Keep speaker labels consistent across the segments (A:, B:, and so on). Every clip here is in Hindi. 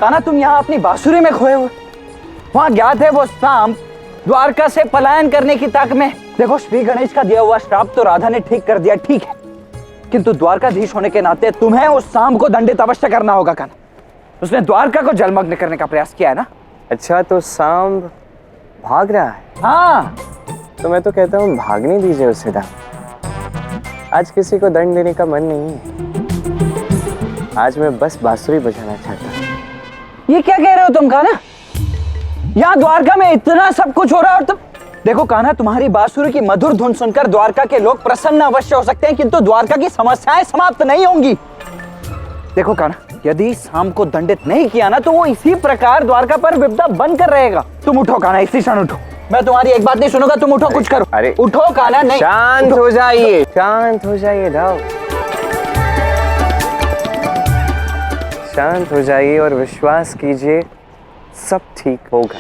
A: कान्हा तुम यहाँ अपनी बांसुरी में खोए हुए, वहां ज्ञात है वो सांप द्वारका से पलायन करने की ताक में। देखो श्री गणेश का दिया हुआ श्राप तो राधा ने ठीक कर दिया, ठीक है, किंतु द्वारकाधीश होने के नाते तुम्हें उस सांप को दंडित अवश्य करना होगा कान्हा। उसने द्वारका को जलमग्न करने का प्रयास किया है ना। अच्छा, तो सांप भाग रहा है? हाँ। तो मैं तो कहता हूँ भागने दीजिए उसे दाम। आज किसी को दंड देने का मन नहीं है, आज मैं बस बांसुरी बजाना चाहता हूँ। ये क्या कह रहे हो तुम कान्हा? यहाँ द्वारका में इतना सब कुछ हो रहा है और तुम देखो कान्हा, तुम्हारी बांसुरी की मधुर धुन सुनकर द्वारका के लोग प्रसन्न अवश्य हो सकते हैं, किंतु द्वारका की समस्याएं समाप्त नहीं होंगी। देखो कान्हा, यदि सांप को दंडित नहीं किया ना तो वो इसी प्रकार द्वारका पर विपदा बनकर रहेगा। तुम उठो कान्हा, इसी क्षण उठो। मैं तुम्हारी एक बात नहीं सुनूंगा, तुम उठो, कुछ करो। अरे उठो कान्हा। नहीं, शांत हो जाइए, शांत हो जाइए दाऊ, शांत हो जाइए और विश्वास कीजिए सब ठीक होगा।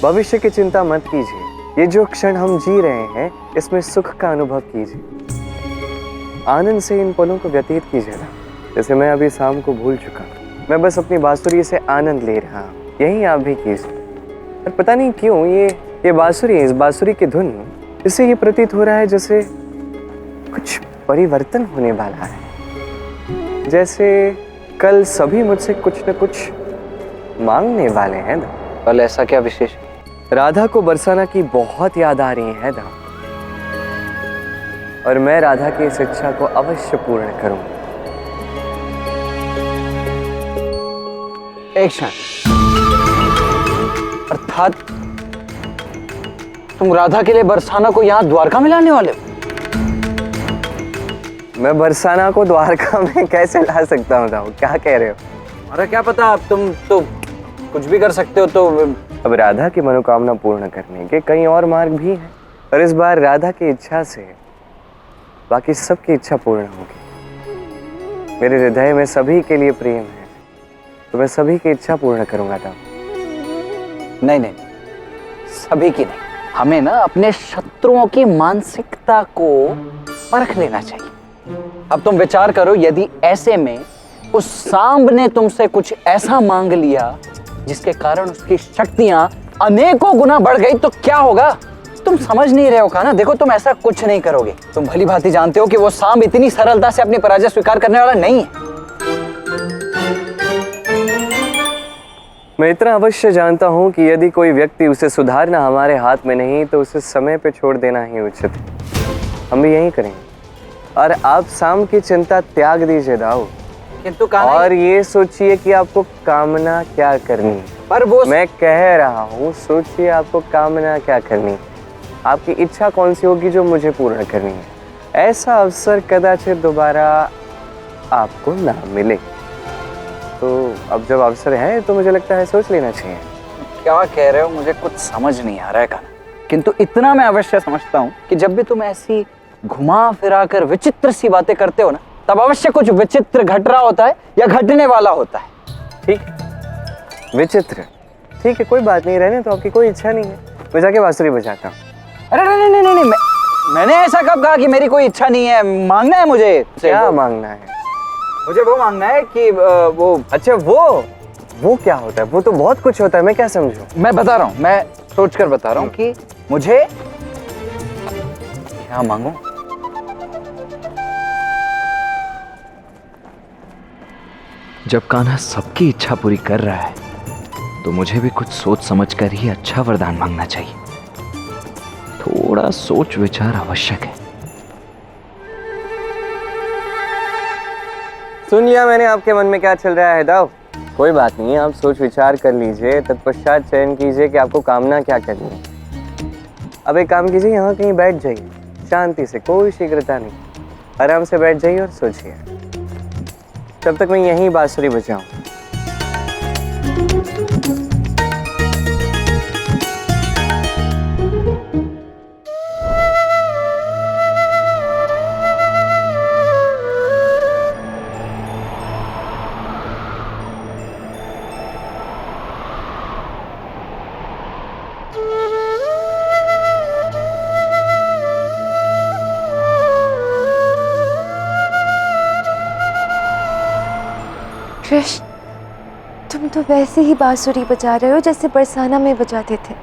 A: भविष्य की चिंता मत कीजिए, ये जो क्षण हम जी रहे हैं इसमें सुख का अनुभव कीजिए, आनंद से इन पलों को व्यतीत कीजिए ना, जैसे मैं अभी शाम को भूल चुका। मैं बस अपनी बांसुरी से आनंद ले रहा हूँ, यही आप भी कीजिए। और पता नहीं क्यों ये बांसुरी, इस बांसुरी की धुन, इससे ये प्रतीत हो रहा है जैसे कुछ परिवर्तन होने वाला है, जैसे कल सभी मुझसे कुछ न कुछ मांगने वाले हैं ना। कल ऐसा क्या विशेष? राधा को बरसाना की बहुत याद आ रही है ना, और मैं राधा की इस इच्छा को अवश्य पूर्ण करूंगा। एक क्षण, अर्थात तुम राधा के लिए बरसाना को यहाँ द्वारका में लाने वाले हो? मैं बरसाना को द्वारका में कैसे ला सकता हूँ दाऊ, क्या कह रहे हो? अरे क्या पता, अब तुम तो कुछ भी कर सकते हो। तो अब राधा की मनोकामना पूर्ण करने के कई और मार्ग भी हैं, और इस बार राधा की इच्छा से बाकी सबकी इच्छा पूर्ण होगी। मेरे हृदय में सभी के लिए प्रेम है, तो मैं सभी की इच्छा पूर्ण करूंगा दाऊ। नहीं नहीं, सभी की नहीं, हमें ना अपने शत्रुओं की मानसिकता को परख लेना चाहिए। अब तुम विचार करो, यदि ऐसे में उस सांब ने तुमसे कुछ ऐसा मांग लिया जिसके कारण उसकी शक्तियां अनेकों गुना बढ़ गई, तो क्या होगा? तुम समझ नहीं रहे हो कान्हा। देखो, तुम ऐसा कुछ नहीं करोगे, तुम भली भांति जानते हो कि वो सांब इतनी सरलता से अपनी पराजय स्वीकार करने वाला नहीं है। मैं इतना अवश्य जानता हूं कि यदि कोई व्यक्ति उसे सुधारना हमारे हाथ में नहीं तो उसे समय पे छोड़ देना ही उचित है। हम भी यही करेंगे, और आप सांब की चिंता त्याग दीजिए दाऊ, किंतु और ये सोचिए कि आपको कामना क्या करनी है। पर वो मैं कह रहा हूँ, सोचिए आपको कामना क्या करनी है, आपकी इच्छा कौन सी होगी जो मुझे पूर्ण करनी है। ऐसा अवसर कदाचित दोबारा आपको ना मिले, तो अब जब अवसर है तो मुझे लगता है सोच लेना चाहिए। क्या कह रहे हो, मुझे कुछ समझ नहीं आ रहा है कान्हा, किंतु इतना मैं अवश्य समझता हूँ कि जब भी तुम ऐसी घुमा फिरा कर विचित्र सी बातें करते हो ना, तब अवश्य कुछ विचित्र घट रहा होता है या घटने वाला होता है। ठीक है, विचित्र, ठीक है, कोई बात नहीं, रहने तो आपकी कोई इच्छा नहीं है, मैं जाके बांसुरी बजाता हूँ। अरे नहीं नहीं नहीं, मैंने ऐसा कब कहा कि मेरी कोई इच्छा नहीं है? मांगना है मुझे। क्या मांगना है? मुझे वो मांगना है कि वो, अच्छा वो क्या होता है? वो तो बहुत कुछ होता है, मैं क्या समझूं? मैं बता रहा हूँ, मैं सोच कर बता रहा हूँ कि मुझे क्या मांगूं।
B: जब कान्हा सबकी इच्छा पूरी कर रहा है तो मुझे भी कुछ सोच समझ कर ही अच्छा वरदान मांगना चाहिए। थोड़ा सोच विचार आवश्यक है।
A: सुन लिया मैंने आपके मन में क्या चल रहा है दाऊ। कोई बात नहीं, आप सोच विचार कर लीजिए, तत्पश्चात चयन कीजिए कि आपको कामना क्या करनी है। अब एक काम कीजिए, यहाँ कहीं बैठ जाइए शांति से, कोई शीघ्रता नहीं, आराम से बैठ जाइए और सोचिए, तब तक मैं यहीं बांसुरी बजाऊं।
C: कृष्ण, तुम तो वैसे ही बांसुरी बजा रहे हो जैसे बरसाना में बजाते थे।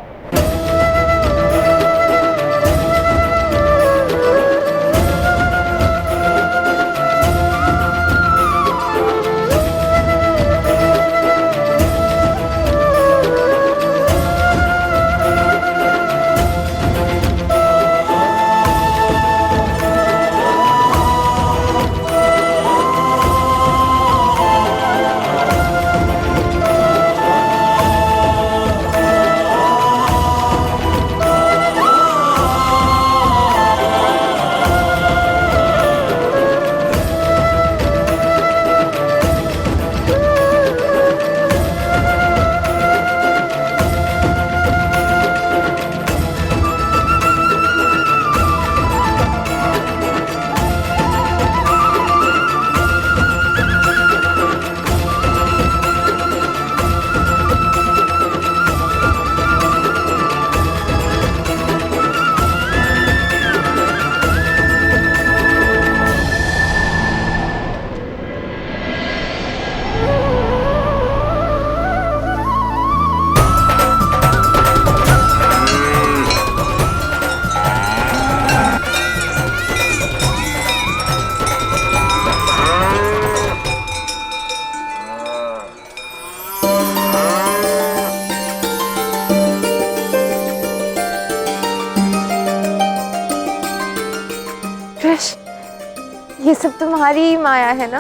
C: ये सब तुम्हारी ही माया है ना?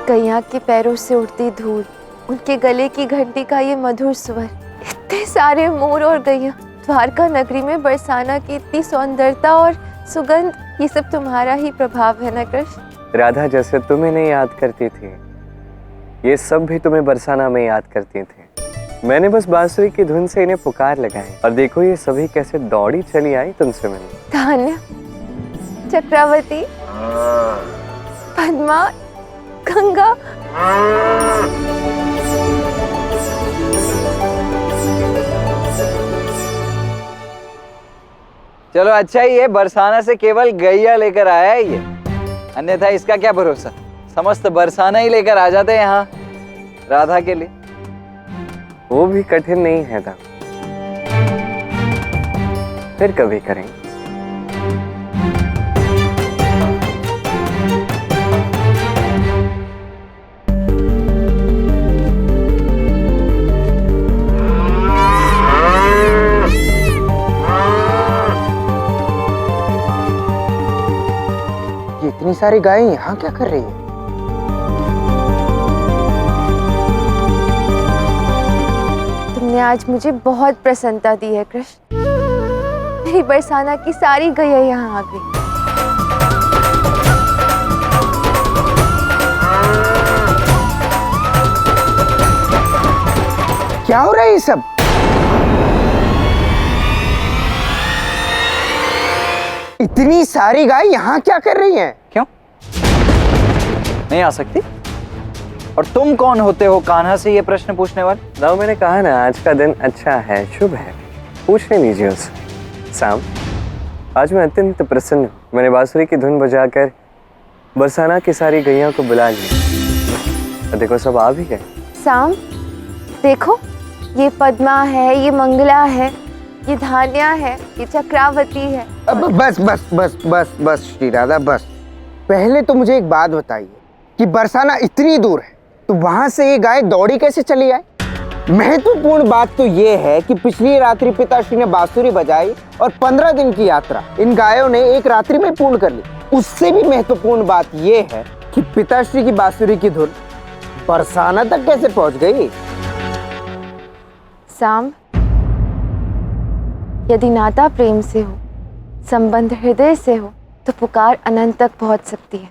C: गैया के पैरों से उड़ती धूल, उनके गले की घंटी का ये मधुर स्वर, इतने सारे मोर और गैया, द्वारका नगरी में बरसाना की इतनी सौंदर्यता और सुगंध, ये सब तुम्हारा ही प्रभाव है ना कृष्ण?
A: राधा जैसे तुम इन्हें याद करती थी, ये सब भी तुम्हें बरसाना में याद करती थी। मैंने बस बांसुरी की धुन से इन्हें पुकार लगाई और देखो ये सभी कैसे दौड़ी चली आई तुमसे मिलने।
C: तान्या, चक्रवर्ती, पद्मा, गंगा।
D: चलो अच्छा ही है, बरसाना से केवल गैया लेकर आया है ये, अन्यथा इसका क्या भरोसा, समस्त बरसाना ही लेकर आ जाते हैं यहाँ राधा के लिए।
A: वो भी कठिन नहीं है था, फिर कभी करेंगे।
E: ये इतनी सारी गायें यहाँ क्या कर रही है?
C: तुमने आज मुझे बहुत प्रसन्नता दी है कृष्ण। मेरी बरसाना की सारी गैया यहाँ आ गई।
E: क्या हो रहा है ये सब? इतनी सारी गाय यहाँ क्या कर रही हैं?
D: क्यों नहीं आ सकती? और तुम कौन होते हो कान्हा से ये प्रश्न पूछने वाले?
A: दाऊ मैंने कहा ना आज का दिन अच्छा है, शुभ है, पूछने दीजिए उससे। साम, आज मैं अत्यंत प्रसन्न हूँ। मैंने बांसुरी की धुन बजाकर बरसाना की सारी गैया को बुला लिया। देखो सब आ भी गए।
C: साम, देखो ये पद्मा है, ये मंगला है, ये धान्या है, ये चक्रावती है।
E: अब बस बस बस बस बस श्री राधा बस। पहले तो मुझे एक बात बताइए कि बरसाना इतनी दूर है तो वहां से ये गाय दौड़ी कैसे चली आई? महत्वपूर्ण बात तो ये है कि पिछली रात्रि पिताश्री ने बांसुरी बजाई और 15 दिन की यात्रा इन गायों ने एक रात्रि में पूर्ण कर ली। उससे भी महत्वपूर्ण बात ये है कि पिताश्री की बांसुरी की धुन बरसाना तक कैसे पहुंच गई?
C: साम, यदि नाता प्रेम से हो, संबंध हृदय से हो, तो पुकार अनंत तक पहुंच सकती है।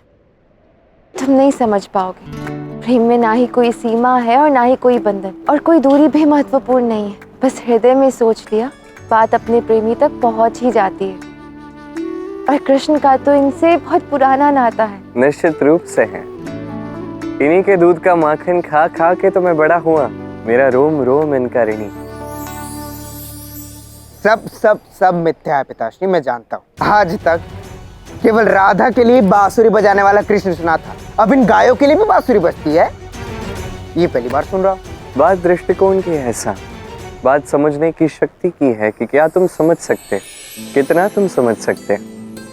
C: तुम नहीं समझ पाओगे। प्रेम में ना ही कोई सीमा है और ना ही कोई बंधन, और कोई दूरी भी महत्वपूर्ण नहीं है। बस हृदय में सोच लिया, बात अपने प्रेमी तक पहुंच ही जाती है। और कृष्ण का तो इनसे बहुत पुराना नाता है।
A: निश्चित रूप से है। इन्हीं के दूध का माखन खा खा के तो मैं बड़ा हुआ। मेरा रोम रोम इनका ऋणी।
E: सब सब सब मिथ्या है पिताश्री, मैं जानता हूँ। आज तक केवल राधा के लिए बांसुरी बजाने वाला कृष्ण सुना था, अब इन गायों के लिए भी बांसुरी बजती है? ये पहली बार सुन रहा हूँ।
A: बात दृष्टिकोण की है साम, बात समझने की शक्ति की है कि क्या तुम समझ सकते, कितना तुम समझ सकते।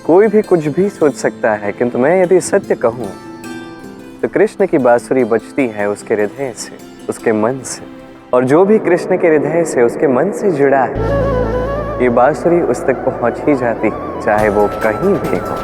A: कोई भी कुछ भी सोच सकता है, किंतु मैं यदि सत्य कहूँ तो कृष्ण की बांसुरी बजती है उसके हृदय से, उसके मन से, और जो भी कृष्ण के हृदय से, उसके मन से जुड़ा है, ये बांसुरी उस तक पहुंच ही जाती है, चाहे वो कहीं भी हो।